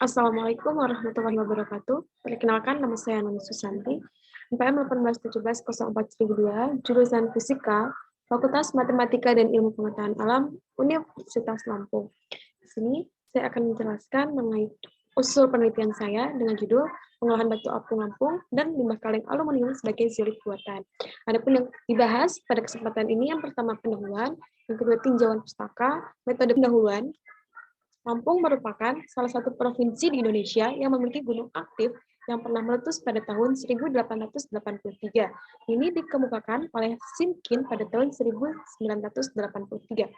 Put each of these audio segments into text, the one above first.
Assalamualaikum warahmatullahi wabarakatuh. Perkenalkan, nama saya Nani Susanti, NPM 18170402, jurusan Fisika, Fakultas Matematika dan Ilmu Pengetahuan Alam, Universitas Lampung. Di sini saya akan menjelaskan mengenai usul penelitian saya dengan judul Pengolahan Batu Apung Lampung dan Limbah Kaleng Aluminium sebagai zeolit buatan. Adapun yang dibahas pada kesempatan ini, yang pertama pendahuluan, yang kedua tinjauan pustaka, metode pendahuluan. Lampung merupakan salah satu provinsi di Indonesia yang memiliki gunung aktif yang pernah meletus pada tahun 1883. Ini dikemukakan oleh Simkin pada tahun 1983.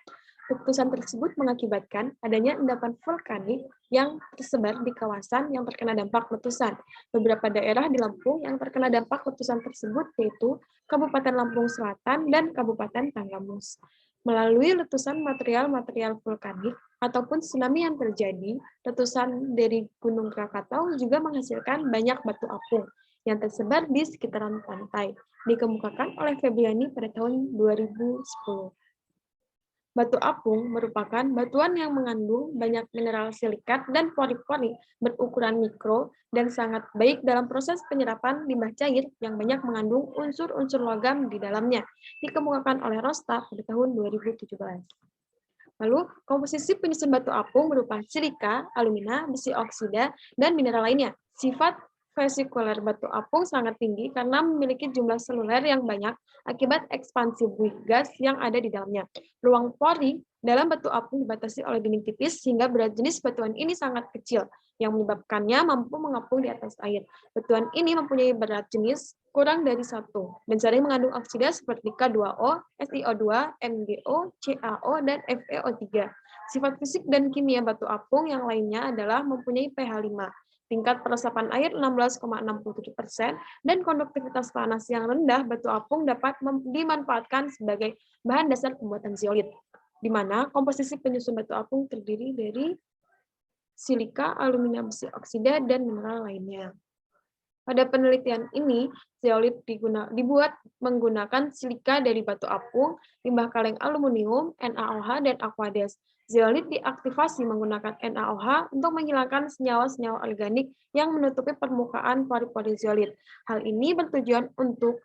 Letusan tersebut mengakibatkan adanya endapan vulkanik yang tersebar di kawasan yang terkena dampak letusan. Beberapa daerah di Lampung yang terkena dampak letusan tersebut yaitu Kabupaten Lampung Selatan dan Kabupaten Tanggamus. Melalui letusan material-material vulkanik ataupun tsunami yang terjadi, letusan dari Gunung Krakatau juga menghasilkan banyak batu apung yang tersebar di sekitaran pantai, dikemukakan oleh Febriani pada tahun 2010. Batu apung merupakan batuan yang mengandung banyak mineral silikat dan pori-pori berukuran mikro dan sangat baik dalam proses penyerapan limbah cair yang banyak mengandung unsur-unsur logam di dalamnya, dikemukakan oleh Rosta pada tahun 2017. Lalu, komposisi penyusun batu apung berupa silika, alumina, besi oksida, dan mineral lainnya. Sifat vesikuler batu apung sangat tinggi karena memiliki jumlah seluler yang banyak akibat ekspansi buih gas yang ada di dalamnya. Ruang pori dalam batu apung dibatasi oleh dinding tipis sehingga berat jenis batuan ini sangat kecil, yang menyebabkannya mampu mengapung di atas air. Batuan ini mempunyai berat jenis kurang dari 1 dan sering mengandung oksida seperti K2O, SiO2, MgO, CaO, dan FeO3. Sifat fisik dan kimia batu apung yang lainnya adalah mempunyai pH 5, tingkat peresapan air 16,67%, dan konduktivitas panas yang rendah. Batu apung dapat dimanfaatkan sebagai bahan dasar pembuatan zeolit, di mana komposisi penyusun batu apung terdiri dari silika, alumina, besi oksida, dan mineral lainnya. Pada penelitian ini, zeolit dibuat menggunakan silika dari batu apung, limbah kaleng aluminium, NaOH, dan aqueous. Zeolit diaktifasi menggunakan NaOH untuk menghilangkan senyawa-senyawa organik yang menutupi permukaan pori-pori zeolit. Hal ini bertujuan untuk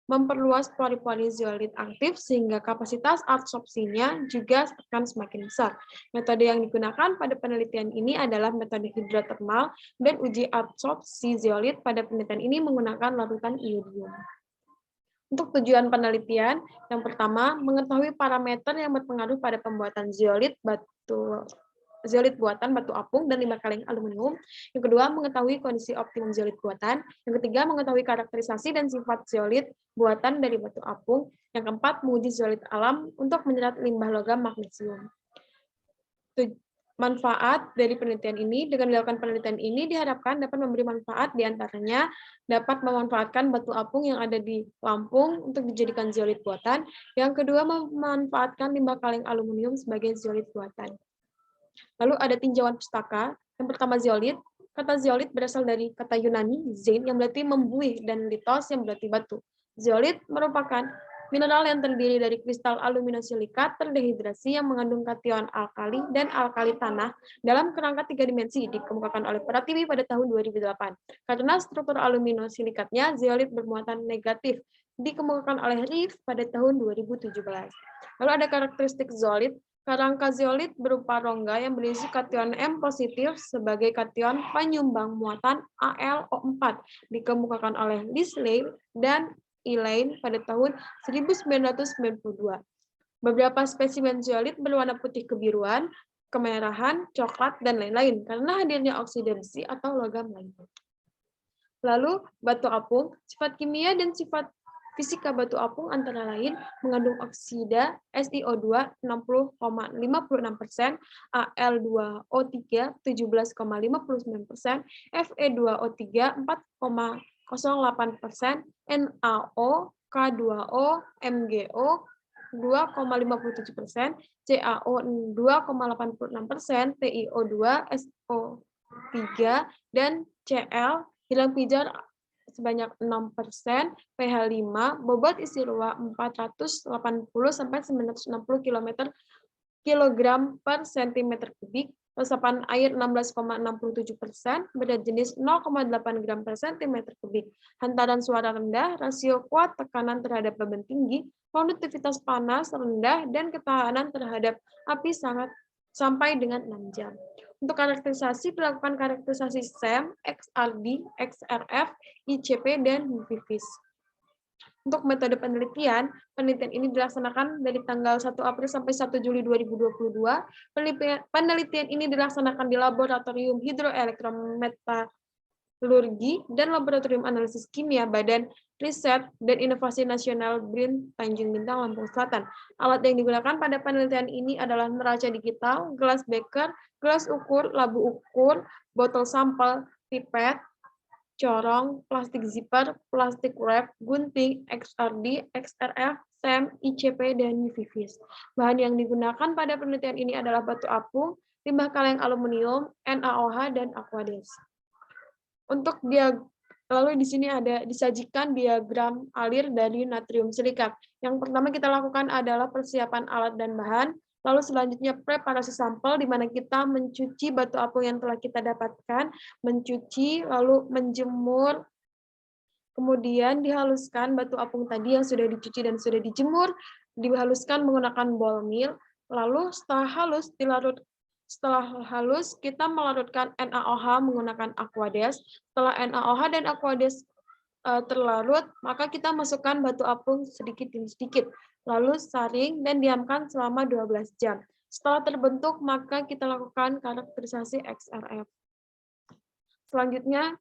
memperluas pori-pori zeolit aktif sehingga kapasitas adsorpsinya juga akan semakin besar. Metode yang digunakan pada penelitian ini adalah metode hidrotermal dan uji adsorpsi zeolit pada penelitian ini menggunakan larutan iodium. Untuk tujuan penelitian, yang pertama, mengetahui parameter yang berpengaruh pada pembuatan zeolit buatan batu apung dan limbah kaleng aluminium. Yang kedua, mengetahui kondisi optimum zeolit buatan. Yang ketiga, mengetahui karakterisasi dan sifat zeolit buatan dari batu apung. Yang keempat, menguji zeolit alam untuk menyerap limbah logam magnesium. Manfaat dari penelitian ini, dengan dilakukan penelitian ini diharapkan dapat memberi manfaat, diantaranya dapat memanfaatkan batu apung yang ada di Lampung untuk dijadikan zeolit buatan. Yang kedua, memanfaatkan limbah kaleng aluminium sebagai zeolit buatan. Lalu ada tinjauan pustaka. Yang pertama, zeolit. Kata zeolit berasal dari kata Yunani zein yang berarti membuih dan litos yang berarti batu. Zeolit merupakan mineral yang terdiri dari kristal aluminosilikat terdehidrasi yang mengandung kation alkali dan alkali tanah dalam kerangka 3 dimensi, dikemukakan oleh Pratiwi pada tahun 2008. Karena struktur aluminosilikatnya, zeolit bermuatan negatif, dikemukakan oleh Reeve pada tahun 2017. Lalu ada karakteristik zeolit. Kerangka zeolit berupa rongga yang berisi kation M positif sebagai kation penyumbang muatan AlO4, dikemukakan oleh Lisley dan Elaine pada tahun 1992. Beberapa spesimen zeolit berwarna putih kebiruan, kemerahan, coklat, dan lain-lain karena hadirnya oksida besi atau logam lainnya. Lalu, batu apung, sifat kimia dan sifat fisika batu apung antara lain mengandung oksida SiO2 60,56%, Al2O3 17,59%, Fe2O3 4,08%, NaO, K2O, MgO 2,57%, CaO 2,86%, TiO2, SO3, dan Cl hilang pijar sebanyak 6%, pH 5, bobot isi ruang 480 sampai 960 kg per cm kubik, resapan air 16,67%, berat jenis 0,8 gram per cm kubik, hantaran suara rendah, rasio kuat tekanan terhadap beban tinggi, konduktivitas panas rendah, dan ketahanan terhadap api sangat sampai dengan 6 jam. Untuk karakterisasi, dilakukan karakterisasi SEM, XRD, XRF, ICP, dan UV-VIS. Untuk metode penelitian ini dilaksanakan dari tanggal 1 April sampai 1 Juli 2022. Penelitian ini dilaksanakan di Laboratorium Hidroelektrometalurgi dan Laboratorium Analisis Kimia Badan Riset dan Inovasi Nasional BRIN Tanjung Bintang, Lampung Selatan. Alat yang digunakan pada penelitian ini adalah neraca digital, gelas beker, gelas ukur, labu ukur, botol sampel, pipet, corong, plastik zipper, plastik wrap, gunting, XRD, XRF, SEM, ICP, dan UV-VIS. Bahan yang digunakan pada penelitian ini adalah batu apung, limbah kaleng aluminium, NaOH, dan Aquades. Lalu di sini ada disajikan diagram alir dari natrium silikat. Yang pertama kita lakukan adalah persiapan alat dan bahan, lalu selanjutnya preparasi sampel di mana kita mencuci batu apung yang telah kita dapatkan, mencuci, lalu menjemur, kemudian dihaluskan batu apung tadi yang sudah dicuci dan sudah dijemur, dihaluskan menggunakan ball mill, lalu setelah halus, kita melarutkan NaOH menggunakan Aquades. Setelah NaOH dan Aquades terlarut, maka kita masukkan batu apung sedikit demi sedikit, lalu saring dan diamkan selama 12 jam. Setelah terbentuk, maka kita lakukan karakterisasi XRF. Selanjutnya,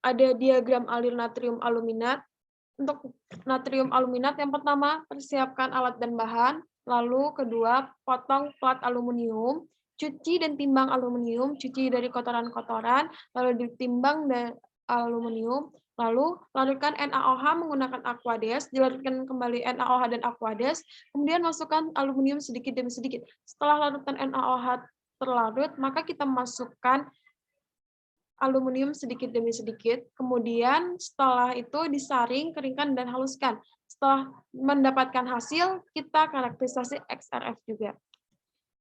ada diagram alir natrium aluminat. Untuk natrium aluminat, yang pertama, persiapkan alat dan bahan. Lalu kedua, potong plat aluminium, cuci dan timbang aluminium, cuci dari kotoran-kotoran, lalu ditimbang dari aluminium, lalu larutkan NaOH menggunakan Aquades, dilarutkan kembali NaOH dan Aquades, kemudian masukkan aluminium sedikit demi sedikit. Setelah larutan NaOH terlarut, maka kita masukkan aluminium sedikit demi sedikit, kemudian setelah itu disaring, keringkan, dan haluskan. Setelah mendapatkan hasil, kita karakterisasi XRF juga.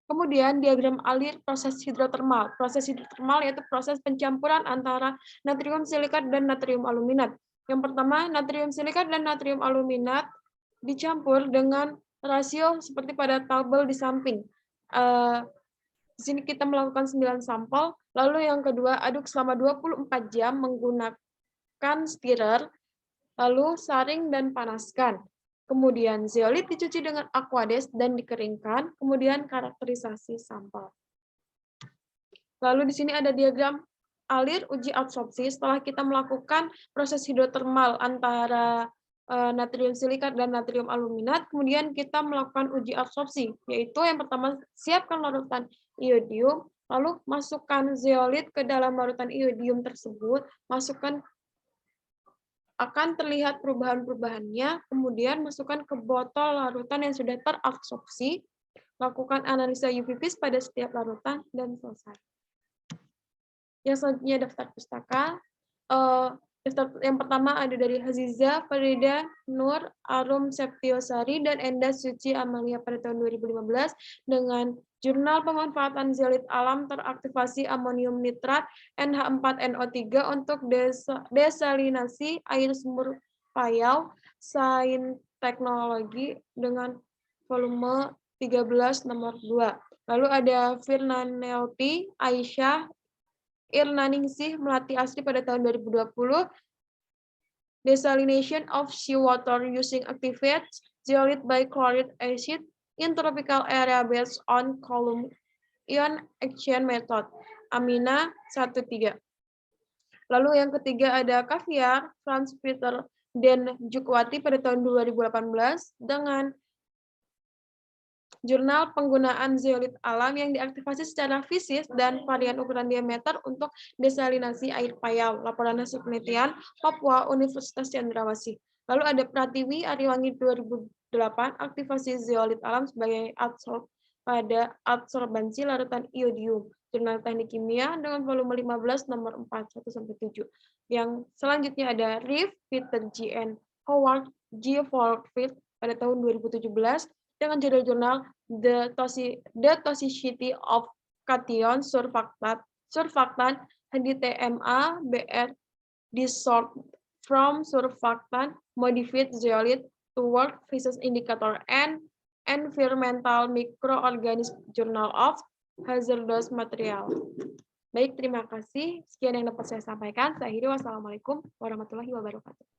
Kemudian diagram alir proses hidrotermal. Proses hidrotermal yaitu proses pencampuran antara natrium silikat dan natrium aluminat. Yang pertama, natrium silikat dan natrium aluminat dicampur dengan rasio seperti pada tabel di samping. Di sini kita melakukan 9 sampel. Lalu yang kedua, aduk selama 24 jam menggunakan stirrer, lalu saring dan panaskan. Kemudian zeolit dicuci dengan Aquades dan dikeringkan, kemudian karakterisasi sampel. Lalu di sini ada diagram alir uji absorpsi setelah kita melakukan proses hidrotermal antara natrium silikat dan natrium aluminat, kemudian kita melakukan uji absorpsi, yaitu yang pertama siapkan larutan iodium, lalu masukkan zeolit ke dalam larutan iodium tersebut, masukkan akan terlihat perubahan-perubahannya, kemudian masukkan ke botol larutan yang sudah terabsorpsi, lakukan analisa UV-VIS pada setiap larutan, dan selesai. Yang selanjutnya daftar pustaka. Yang pertama ada dari Haziza, Farida, Nur, Arum Septiosari, dan Enda Suci Amalia pada tahun 2015 dengan jurnal pemanfaatan zeolit alam teraktivasi amonium nitrat NH4NO3 untuk desalinasi air sumur Payau, Sains Teknologi dengan volume 13 nomor 2. Lalu ada Firnanelti, Aisyah, Irnaningsih, Melati Asri pada tahun 2020, desalination of seawater using activated zeolite bichloride acid in tropical area based on column ion exchange method, Amina 13. Lalu yang ketiga ada Kaviar, Franz Peter, dan Jukwati pada tahun 2018 dengan jurnal penggunaan zeolit alam yang diaktifasi secara fisik dan varian ukuran diameter untuk desalinasi air Payau, laporan hasil penelitian Papua Universitas Cendrawasih. Lalu ada Pratiwi Ariwangi 2008, aktivasi zeolit alam sebagai adsorb pada adsorbansi larutan iodium, jurnal teknik kimia dengan volume 15 nomor 4, 1-7. Yang selanjutnya ada Reeve, Peter G. N. Howard, G. Forfield pada tahun 2017 dengan judul jurnal The Toxicity of cation, surfactant, HDTMA, BR, dissolved from surfactant, modified zeolite to work physics indicator, and environmental microorganism Journal of Hazardous Material. Baik, terima kasih. Sekian yang dapat saya sampaikan. Saya akhiri. Wassalamualaikum warahmatullahi wabarakatuh.